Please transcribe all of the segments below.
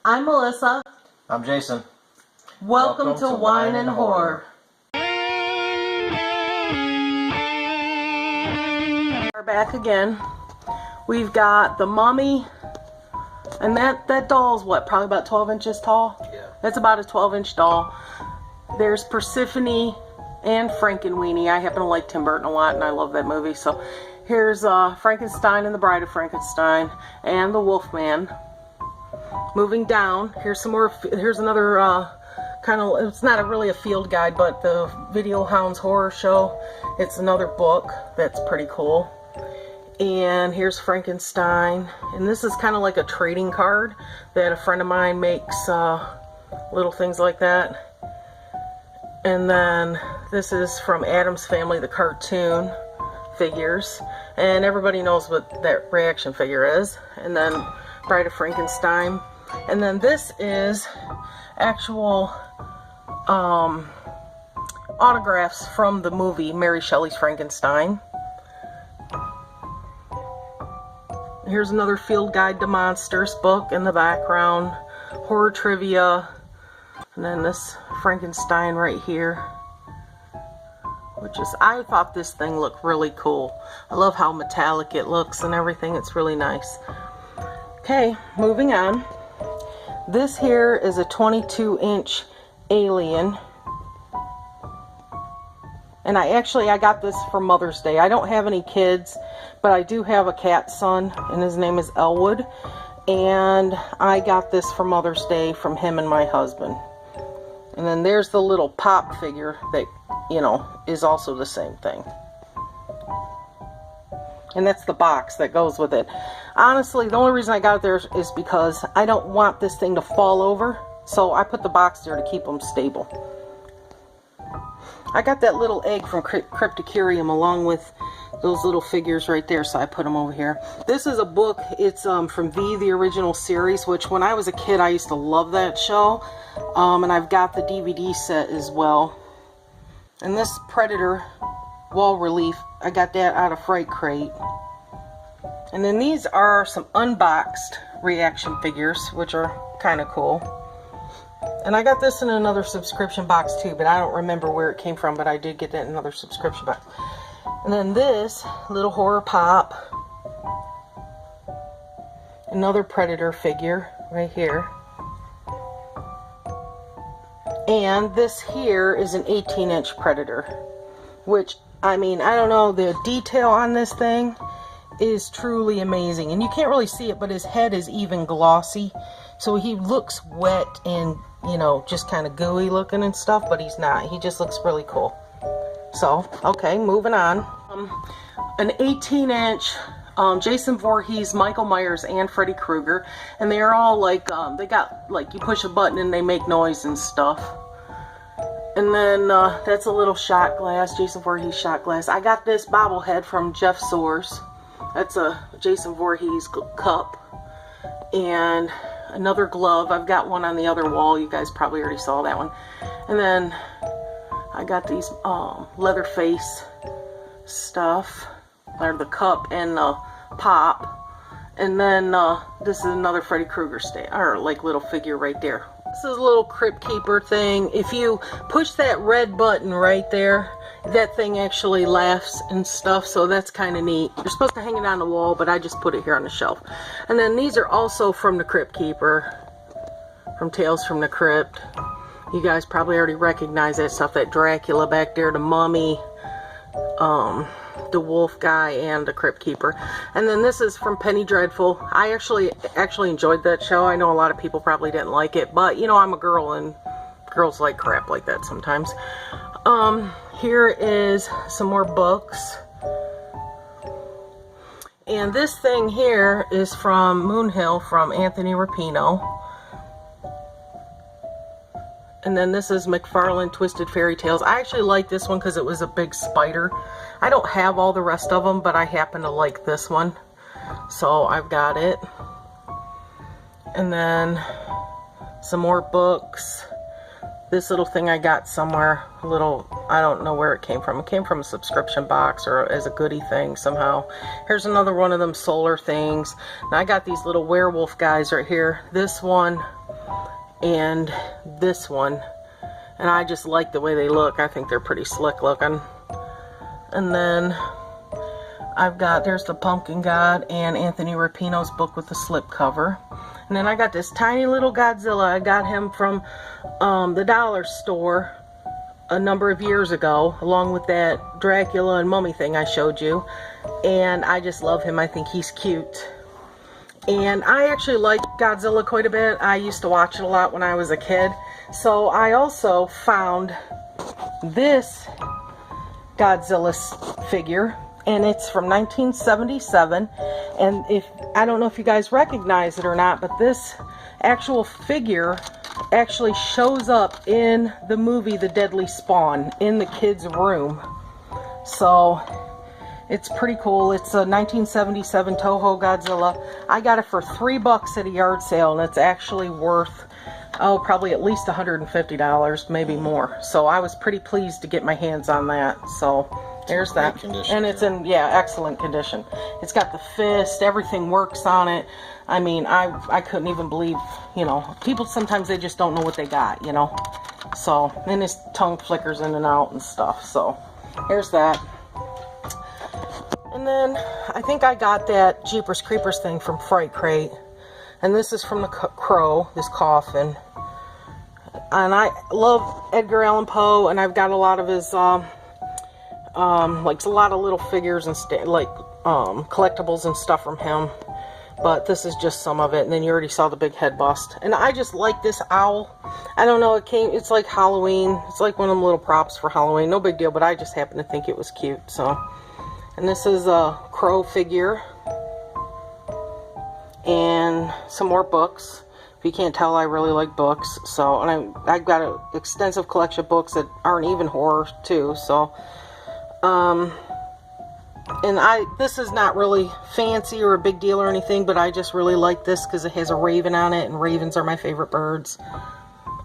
I'm Melissa. I'm Jason. Welcome to Wine and Horror. We're back again. We've got the Mummy, and that doll's what, probably about 12 inches tall? Yeah. That's about a 12-inch doll. There's Persephone and Frankenweenie. I happen to like Tim Burton a lot, and I love that movie. So here's Frankenstein and the Bride of Frankenstein and the Wolfman. Moving down, here's some more. Here's another kind of. It's not really a field guide, but the Video Hounds Horror Show. It's another book that's pretty cool. And here's Frankenstein, and this is kind of like a trading card that a friend of mine makes, little things like that. And then this is from Addams Family, the cartoon figures, and everybody knows what that reaction figure is. And then Bride of Frankenstein. And then this is actual autographs from the movie Mary Shelley's Frankenstein. Here's another Field Guide to Monsters book in the background. Horror trivia. And then this Frankenstein right here. Which is, I thought this thing looked really cool. I love how metallic it looks and everything. It's really nice. Okay, moving on. This here is a 22-inch alien. And I got this for Mother's Day. I don't have any kids, but I do have a cat son, and his name is Elwood. And I got this for Mother's Day from him and my husband. And then there's the little pop figure that, you know, is also the same thing. And that's the box that goes with it. Honestly, the only reason I got it there is because I don't want this thing to fall over. So I put the box there to keep them stable. I got that little egg from Cryptokurium along with those little figures right there, so I put them over here. This is a book. It's from the original series, which when I was a kid I used to love that show. And I've got the DVD set as well. And this Predator wall relief, I got that out of Fright Crate. And then these are some unboxed reaction figures, which are kind of cool. And I got this in another subscription box too, but I don't remember where it came from, but I did get that in another subscription box. And then this little horror pop. Another Predator figure right here. And this here is an 18-inch Predator, which, I mean, I don't know, the detail on this thing is truly amazing. And you can't really see it, but his head is even glossy. So he looks wet and, you know, just kind of gooey looking and stuff, but he's not. He just looks really cool. So, okay, moving on. An 18-inch Jason Voorhees, Michael Myers, and Freddy Krueger. And they're all like, they got, like, you push a button and they make noise and stuff. And then that's a little shot glass, Jason Voorhees shot glass. I got this bobblehead from Jeff Soares. That's a Jason Voorhees cup. And another glove. I've got one on the other wall. You guys probably already saw that one. And then I got these Leatherface stuff. Or the cup and the pop. And then this is another Freddy Krueger or like little figure right there. This is a little Crypt Keeper thing. If you push that red button right there, that thing actually laughs and stuff, so that's kind of neat. You're supposed to hang it on the wall, but I just put it here on the shelf. And then these are also from the Crypt Keeper, from Tales from the Crypt. You guys probably already recognize that stuff, that Dracula back there, the Mummy, the wolf guy, and the Crypt Keeper. And then this is from Penny Dreadful. I actually enjoyed that show. I know a lot of people probably didn't like it, but you know, I'm a girl and girls like crap like that sometimes. Here is some more books. And this thing here is from Moonhill from Anthony Rapino. And then this is McFarlane Twisted Fairy Tales. I actually like this one because it was a big spider. I don't have all the rest of them, but I happen to like this one. So I've got it. And then some more books. This little thing I got somewhere, a little, I don't know where it came from. It came from a subscription box or as a goodie thing somehow. Here's another one of them solar things. Now I got these little werewolf guys right here. This one and this one. And I just like the way they look. I think they're pretty slick looking. And then I've got, there's the Pumpkin God and Anthony Rapinoe's book with the slip cover. And then I got this tiny little Godzilla. I got him from the dollar store a number of years ago, along with that Dracula and mummy thing I showed you. And I just love him. I think he's cute. And I actually like Godzilla quite a bit. I used to watch it a lot when I was a kid. So I also found this Godzilla figure, and it's from 1977. And if I don't know if you guys recognize it or not, but this actual figure actually shows up in the movie The Deadly Spawn in the kids' room. So it's pretty cool. It's a 1977 Toho Godzilla. I got it for $3 at a yard sale, and it's actually worth, oh, probably at least $150, maybe more. So I was pretty pleased to get my hands on that. So there's that. And it's in, yeah, excellent condition. It's got the fist, everything works on it. I mean, I couldn't even believe, you know, people sometimes they just don't know what they got, you know. So, and his tongue flickers in and out and stuff. So here's that. And then I think I got that Jeepers Creepers thing from Fright Crate. And this is from the Crow, this coffin. And I love Edgar Allan Poe, and I've got a lot of his, like a lot of little figures and collectibles and stuff from him. But this is just some of it. And then you already saw the big head bust. And I just like this owl. I don't know, it's like Halloween. It's like one of them little props for Halloween. No big deal, but I just happen to think it was cute. So, and this is a Crow figure. And some more books. If you can't tell, I really like books. So, and I've got an extensive collection of books that aren't even horror too. So, and this is not really fancy or a big deal or anything, but I just really like this because it has a raven on it, and ravens are my favorite birds.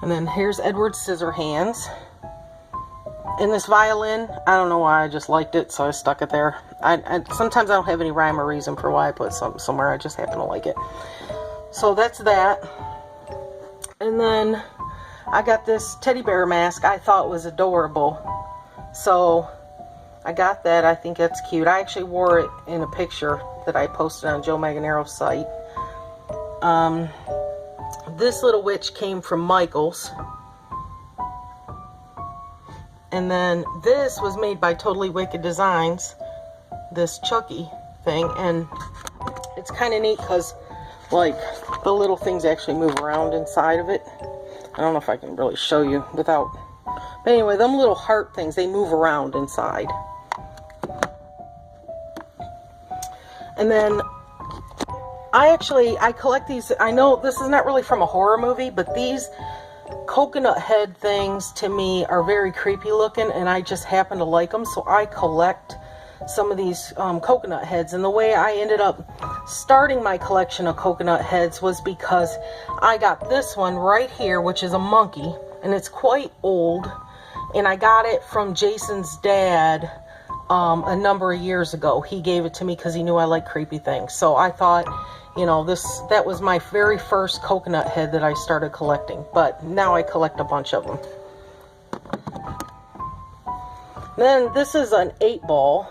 And then here's Edward Scissorhands. And this violin, I don't know why, I just liked it, so I stuck it there. Sometimes I don't have any rhyme or reason for why I put something somewhere, I just happen to like it. So that's that. And then I got this teddy bear mask I thought was adorable. So I got that, I think that's cute. I actually wore it in a picture that I posted on Joe Maganero's site. This little witch came from Michael's. And then this was made by Totally Wicked Designs, this Chucky thing, and it's kind of neat because, like, the little things actually move around inside of it. I don't know if I can really show you without, but anyway, them little heart things, they move around inside. And then I collect these. I know this is not really from a horror movie, but these coconut head things to me are very creepy looking, and I just happen to like them, so I collect some of these coconut heads. And the way I ended up starting my collection of coconut heads was because I got this one right here, which is a monkey, and it's quite old, and I got it from Jason's dad a number of years ago. He gave it to me because he knew I like creepy things. So I thought, you know, that was my very first coconut head that I started collecting. But now I collect a bunch of them. Then this is an 8-ball.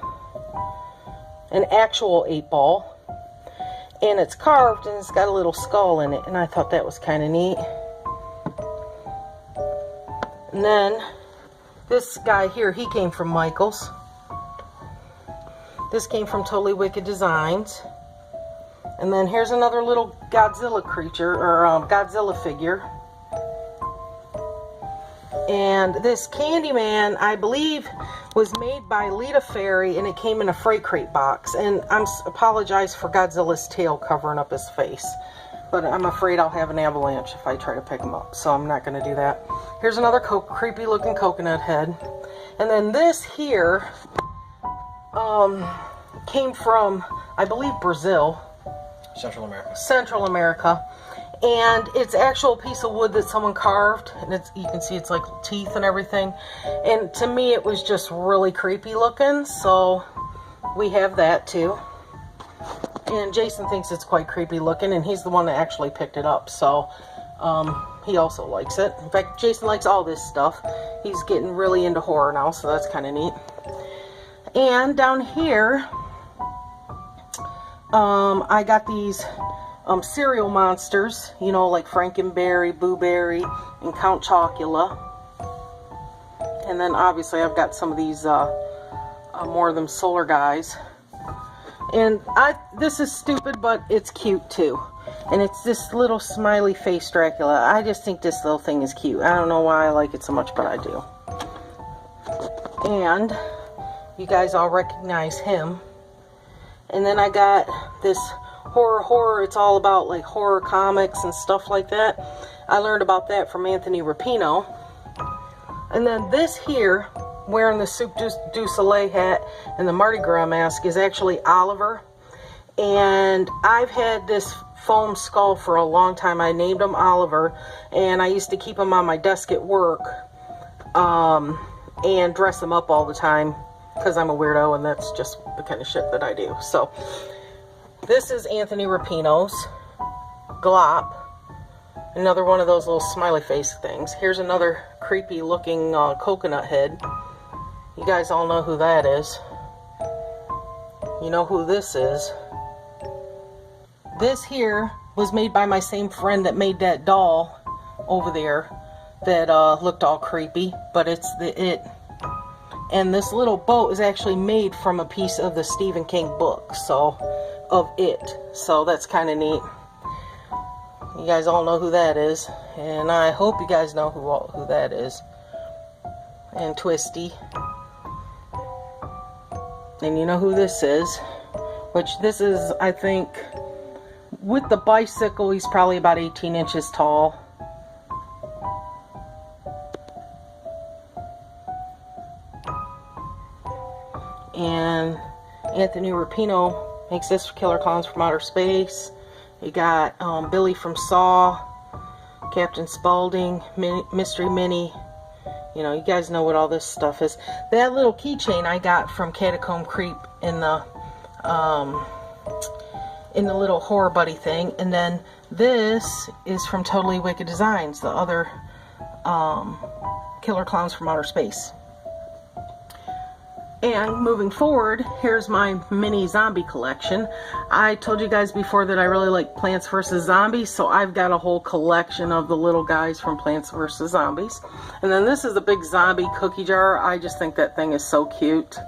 An actual 8-ball. And it's carved and it's got a little skull in it. And I thought that was kind of neat. And then this guy here, he came from Michael's. This came from Totally Wicked Designs. And then here's another little Godzilla creature, or Godzilla figure. And this Candyman, I believe, was made by Lita Ferry, and it came in a Fright Crate box. And I apologize for Godzilla's tail covering up his face, but I'm afraid I'll have an avalanche if I try to pick him up, so I'm not going to do that. Here's another creepy looking coconut head. And then this here came from, I believe, Brazil. Central America. Central America. And it's actual piece of wood that someone carved, and you can see it's like teeth and everything. And to me, it was just really creepy looking, so we have that too. And Jason thinks it's quite creepy looking, and he's the one that actually picked it up. So He also likes it. In fact, Jason likes all this stuff. He's getting really into horror now, so that's kind of neat. And down here, I got these cereal monsters, you know, like Frankenberry, Boo Berry, and Count Chocula. And then obviously I've got some of these more of them solar guys. And this is stupid, but it's cute too. And it's this little smiley face Dracula. I just think this little thing is cute. I don't know why I like it so much, but I do. And you guys all recognize him. And then I got this horror. It's all about like horror comics and stuff like that. I learned about that from Anthony Rapino. And then this here, wearing the Cirque du Soleil hat and the Mardi Gras mask, is actually Oliver. And I've had this foam skull for a long time. I named him Oliver, and I used to keep him on my desk at work and dress him up all the time because I'm a weirdo, and that's just the kind of shit that I do. So this is Anthony Rapino's Glop. Another one of those little smiley face things. Here's another creepy looking coconut head. You guys all know who that is. You know who this is. This here was made by my same friend that made that doll over there that looked all creepy, but it's It. And this little boat is actually made from a piece of the Stephen King book, of It. So that's kind of neat. You guys all know who that is, and I hope you guys know who that is. And Twisty. And you know who this is, which this is, I think, with the bicycle, he's probably about 18 inches tall. And Anthony Rapino makes this for Killer Clowns from Outer Space. You got Billy from Saw, Captain Spaulding, Mystery Minnie. You know, you guys know what all this stuff is. That little keychain I got from Catacomb Creep in the little horror buddy thing. And then this is from Totally Wicked Designs, the other Killer Clowns from Outer Space. And moving forward, here's my mini zombie collection. I told you guys before that I really like Plants vs. Zombies, so I've got a whole collection of the little guys from Plants vs. Zombies. And then this is the big zombie cookie jar. I just think that thing is so cute.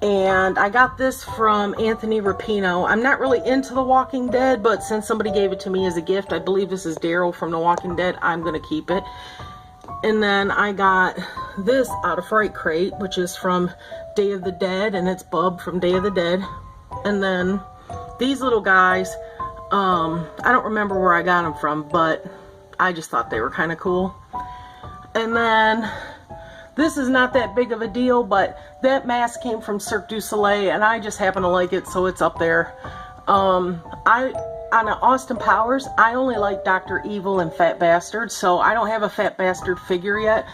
And I got this from Anthony Rapino. I'm not really into The Walking Dead, but since somebody gave it to me as a gift, I believe this is Daryl from The Walking Dead, I'm going to keep it. And then I got this out of Fright Crate, which is from Day of the Dead, and it's Bub from Day of the Dead. And then these little guys, I don't remember where I got them from, but I just thought they were kind of cool. And then this is not that big of a deal, but that mask came from Cirque du Soleil, and I just happen to like it, so it's up there. On Austin Powers, I only like Dr. Evil and Fat Bastard, so I don't have a Fat Bastard figure yet.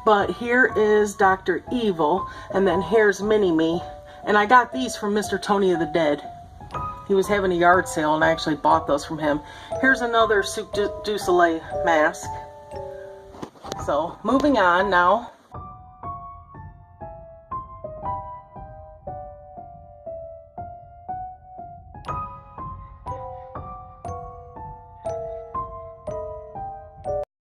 But here is Dr. Evil, and then here's Mini-Me. And I got these from Mr. Tony of the Dead. He was having a yard sale, and I actually bought those from him. Here's another Cirque du Soleil mask. So, moving on now.